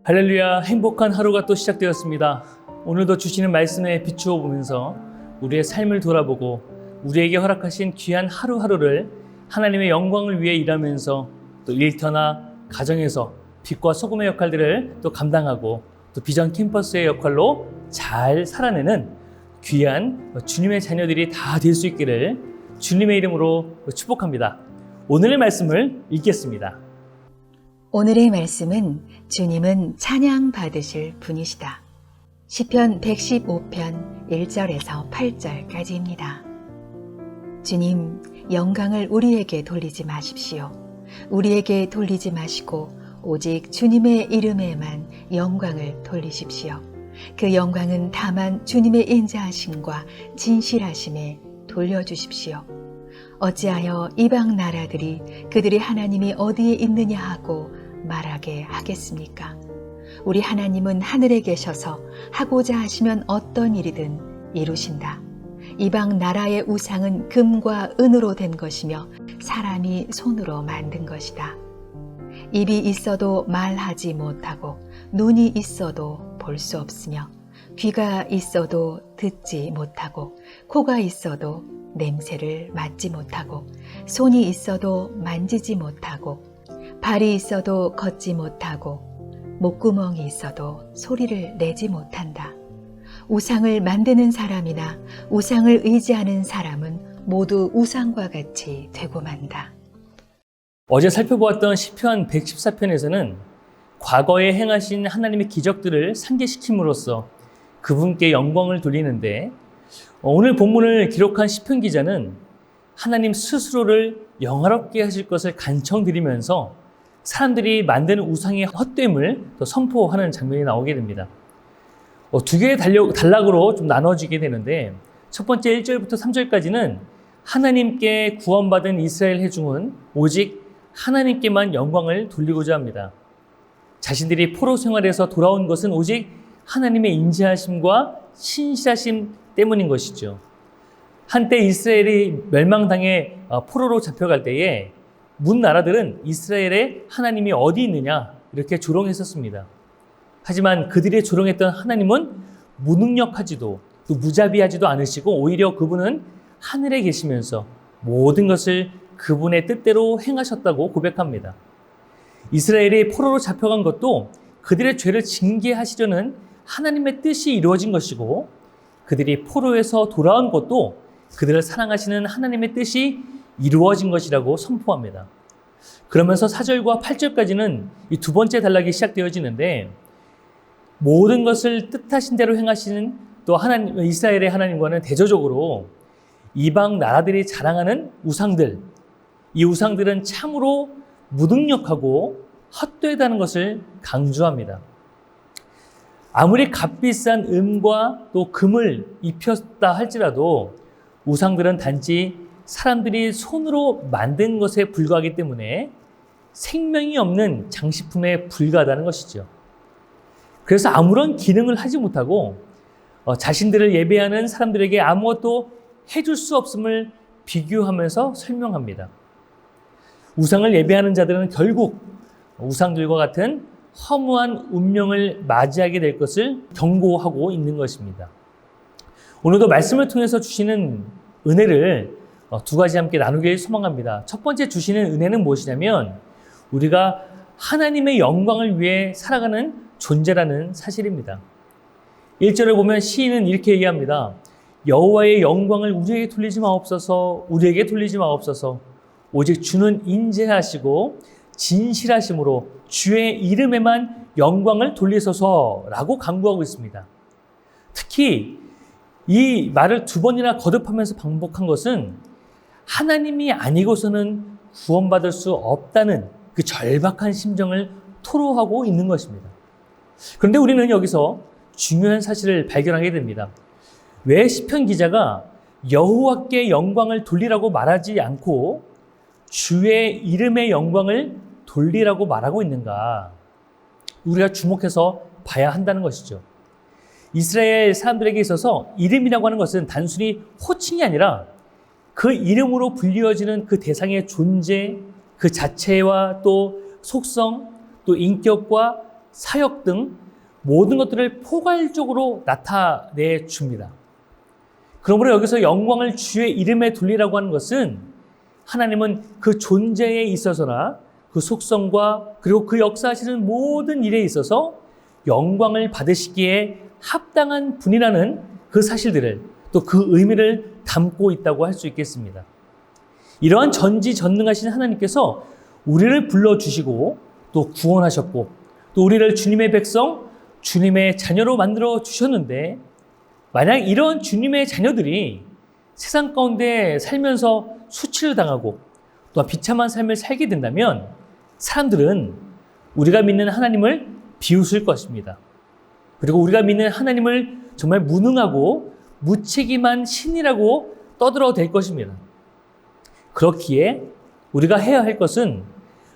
할렐루야, 행복한 하루가 또 시작되었습니다. 오늘도 주시는 말씀에 비추어 보면서 우리의 삶을 돌아보고 우리에게 허락하신 귀한 하루하루를 하나님의 영광을 위해 일하면서 또 일터나 가정에서 빛과 소금의 역할들을 또 감당하고 또 비전 캠퍼스의 역할로 잘 살아내는 귀한 주님의 자녀들이 다 될 수 있기를 주님의 이름으로 축복합니다. 오늘의 말씀을 읽겠습니다. 오늘의 말씀은 주님은 찬양 받으실 분이시다. 시편 115편 1절에서 8절까지입니다. 주님, 영광을 우리에게 돌리지 마십시오. 우리에게 돌리지 마시고 오직 주님의 이름에만 영광을 돌리십시오. 그 영광은 다만 주님의 인자하심과 진실하심에 돌려주십시오. 어찌하여 이방 나라들이 그들의 하나님이 어디에 있느냐 하고 말하게 하겠습니까? 우리 하나님은 하늘에 계셔서 하고자 하시면 어떤 일이든 이루신다. 이방 나라의 우상은 금과 은으로 된 것이며 사람이 손으로 만든 것이다. 입이 있어도 말하지 못하고 눈이 있어도 볼 수 없으며 귀가 있어도 듣지 못하고 코가 있어도 냄새를 맡지 못하고 손이 있어도 만지지 못하고 발이 있어도 걷지 못하고 목구멍이 있어도 소리를 내지 못한다. 우상을 만드는 사람이나 우상을 의지하는 사람은 모두 우상과 같이 되고 만다. 어제 살펴보았던 시편 114편에서는 과거에 행하신 하나님의 기적들을 상기시킴으로써 그분께 영광을 돌리는데, 오늘 본문을 기록한 시편 기자는 하나님 스스로를 영화롭게 하실 것을 간청드리면서 사람들이 만드는 우상의 헛됨을 또 선포하는 장면이 나오게 됩니다. 두 개의 단락으로 좀 나눠지게 되는데, 첫 번째 1절부터 3절까지는 하나님께 구원받은 이스라엘 회중은 오직 하나님께만 영광을 돌리고자 합니다. 자신들이 포로 생활에서 돌아온 것은 오직 하나님의 인자하심과 신실하심 때문인 것이죠. 한때 이스라엘이 멸망당해 포로로 잡혀갈 때에 문 나라들은 이스라엘의 하나님이 어디 있느냐 이렇게 조롱했었습니다. 하지만 그들이 조롱했던 하나님은 무능력하지도 또 무자비하지도 않으시고 오히려 그분은 하늘에 계시면서 모든 것을 그분의 뜻대로 행하셨다고 고백합니다. 이스라엘이 포로로 잡혀간 것도 그들의 죄를 징계하시려는 하나님의 뜻이 이루어진 것이고, 그들이 포로에서 돌아온 것도 그들을 사랑하시는 하나님의 뜻이 이루어진 것이라고 선포합니다. 그러면서 4절과 8절까지는 이 두 번째 단락이 시작되어지는데, 모든 것을 뜻하신 대로 행하시는 또 하나님, 이스라엘의 하나님과는 대조적으로 이방 나라들이 자랑하는 우상들, 이 우상들은 참으로 무능력하고 헛되다는 것을 강조합니다. 아무리 값비싼 은과 또 금을 입혔다 할지라도 우상들은 단지 사람들이 손으로 만든 것에 불과하기 때문에 생명이 없는 장식품에 불과하다는 것이죠. 그래서 아무런 기능을 하지 못하고 자신들을 예배하는 사람들에게 아무것도 해줄 수 없음을 비교하면서 설명합니다. 우상을 예배하는 자들은 결국 우상들과 같은 허무한 운명을 맞이하게 될 것을 경고하고 있는 것입니다. 오늘도 말씀을 통해서 주시는 은혜를 두 가지 함께 나누길 소망합니다. 첫 번째 주시는 은혜는 무엇이냐면 우리가 하나님의 영광을 위해 살아가는 존재라는 사실입니다. 1절을 보면 시인은 이렇게 얘기합니다. 여호와의 영광을 우리에게 돌리지 마옵소서, 우리에게 돌리지 마옵소서. 오직 주는 인자하시고 진실하심으로 주의 이름에만 영광을 돌리소서라고 강구하고 있습니다. 특히 이 말을 두 번이나 거듭하면서 반복한 것은 하나님이 아니고서는 구원받을 수 없다는 그 절박한 심정을 토로하고 있는 것입니다. 그런데 우리는 여기서 중요한 사실을 발견하게 됩니다. 왜 시편 기자가 여호와께 영광을 돌리라고 말하지 않고 주의 이름의 영광을 돌리라고 말하고 있는가? 우리가 주목해서 봐야 한다는 것이죠. 이스라엘 사람들에게 있어서 이름이라고 하는 것은 단순히 호칭이 아니라 그 이름으로 불리어지는 그 대상의 존재, 그 자체와 또 속성, 또 인격과 사역 등 모든 것들을 포괄적으로 나타내 줍니다. 그러므로 여기서 영광을 주의 이름에 돌리라고 하는 것은 하나님은 그 존재에 있어서나 그 속성과 그리고 그 역사하시는 모든 일에 있어서 영광을 받으시기에 합당한 분이라는 그 사실들을 또 그 의미를 담고 있다고 할 수 있겠습니다. 이러한 전지전능하신 하나님께서 우리를 불러주시고 또 구원하셨고 또 우리를 주님의 백성, 주님의 자녀로 만들어 주셨는데 만약 이런 주님의 자녀들이 세상 가운데 살면서 수치를 당하고 또 비참한 삶을 살게 된다면 사람들은 우리가 믿는 하나님을 비웃을 것입니다. 그리고 우리가 믿는 하나님을 정말 무능하고 무책임한 신이라고 떠들어댈 것입니다. 그렇기에 우리가 해야 할 것은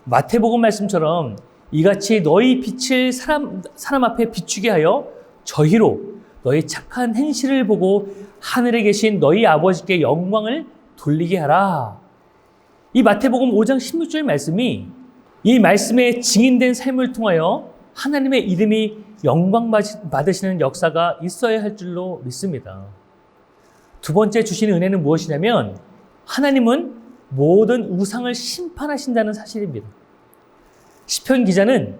마태복음 말씀처럼 이같이 너희 빛을 사람 앞에 비추게 하여 저희로 너희 착한 행실을 보고 하늘에 계신 너희 아버지께 영광을 돌리게 하라. 이 마태복음 5장 16절 말씀이 이 말씀에 증인된 삶을 통하여 하나님의 이름이 영광 받으시는 역사가 있어야 할 줄로 믿습니다. 두 번째 주신 은혜는 무엇이냐면 하나님은 모든 우상을 심판하신다는 사실입니다. 시편 기자는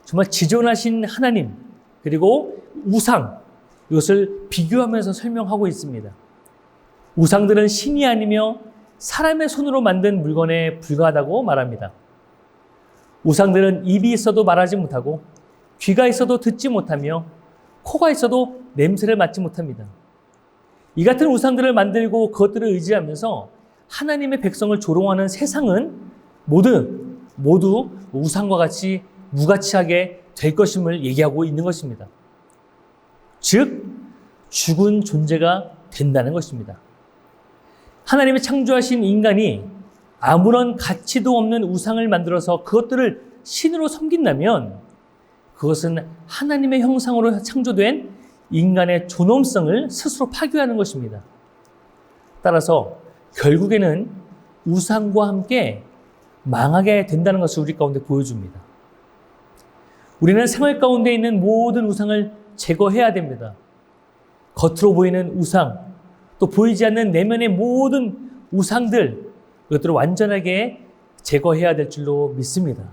정말 지존하신 하나님 그리고 우상 이것을 비교하면서 설명하고 있습니다. 우상들은 신이 아니며 사람의 손으로 만든 물건에 불과하다고 말합니다. 우상들은 입이 있어도 말하지 못하고 귀가 있어도 듣지 못하며 코가 있어도 냄새를 맡지 못합니다. 이 같은 우상들을 만들고 그것들을 의지하면서 하나님의 백성을 조롱하는 세상은 모두 우상과 같이 무가치하게 될 것임을 얘기하고 있는 것입니다. 즉 죽은 존재가 된다는 것입니다. 하나님이 창조하신 인간이 아무런 가치도 없는 우상을 만들어서 그것들을 신으로 섬긴다면 그것은 하나님의 형상으로 창조된 인간의 존엄성을 스스로 파괴하는 것입니다. 따라서 결국에는 우상과 함께 망하게 된다는 것을 우리 가운데 보여줍니다. 우리는 생활 가운데 있는 모든 우상을 제거해야 됩니다. 겉으로 보이는 우상, 또 보이지 않는 내면의 모든 우상들, 이것들을 완전하게 제거해야 될 줄로 믿습니다.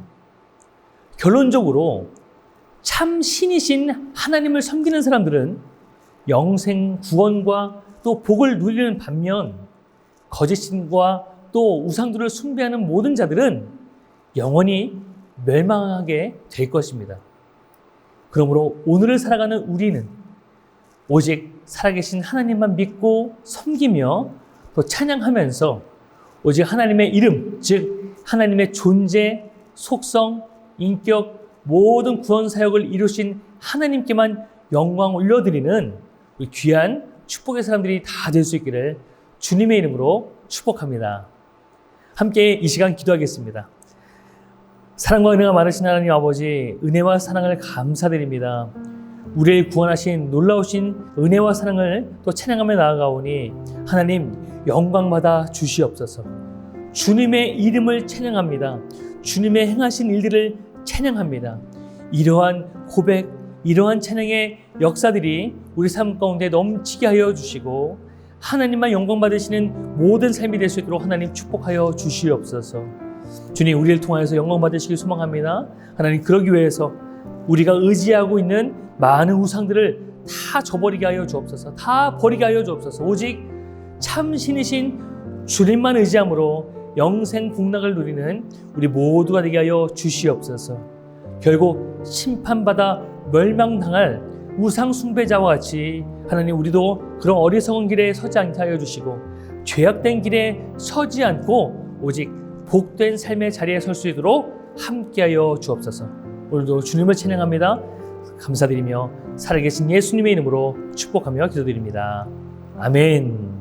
결론적으로 참 신이신 하나님을 섬기는 사람들은 영생 구원과 또 복을 누리는 반면 거짓신과 또 우상들을 숭배하는 모든 자들은 영원히 멸망하게 될 것입니다. 그러므로 오늘을 살아가는 우리는 오직 살아계신 하나님만 믿고 섬기며 또 찬양하면서 오직 하나님의 이름, 즉 하나님의 존재, 속성, 인격, 모든 구원 사역을 이루신 하나님께만 영광 올려드리는 귀한 축복의 사람들이 다 될 수 있기를 주님의 이름으로 축복합니다. 함께 이 시간 기도하겠습니다. 사랑과 은혜가 많으신 하나님 아버지, 은혜와 사랑을 감사드립니다. 우리를 구원하신 놀라우신 은혜와 사랑을 또 찬양하며 나아가오니 하나님 영광받아 주시옵소서. 주님의 이름을 찬양합니다. 주님의 행하신 일들을 찬양합니다. 이러한 고백, 이러한 찬양의 역사들이 우리 삶 가운데 넘치게 하여 주시고 하나님만 영광 받으시는 모든 삶이 될 수 있도록 하나님 축복하여 주시옵소서. 주님, 우리를 통하여서 영광 받으시길 소망합니다. 하나님, 그러기 위해서 우리가 의지하고 있는 많은 우상들을 다 저버리게 하여 주옵소서. 다 버리게 하여 주옵소서. 오직 참 신이신 주님만 의지함으로 영생 복락을 누리는 우리 모두가 되게 하여 주시옵소서. 결국 심판받아 멸망당할 우상 숭배자와 같이 하나님, 우리도 그런 어리석은 길에 서지 않게 하여 주시고 죄악된 길에 서지 않고 오직 복된 삶의 자리에 설 수 있도록 함께하여 주옵소서. 오늘도 주님을 찬양합니다. 감사드리며 살아계신 예수님의 이름으로 축복하며 기도드립니다. 아멘.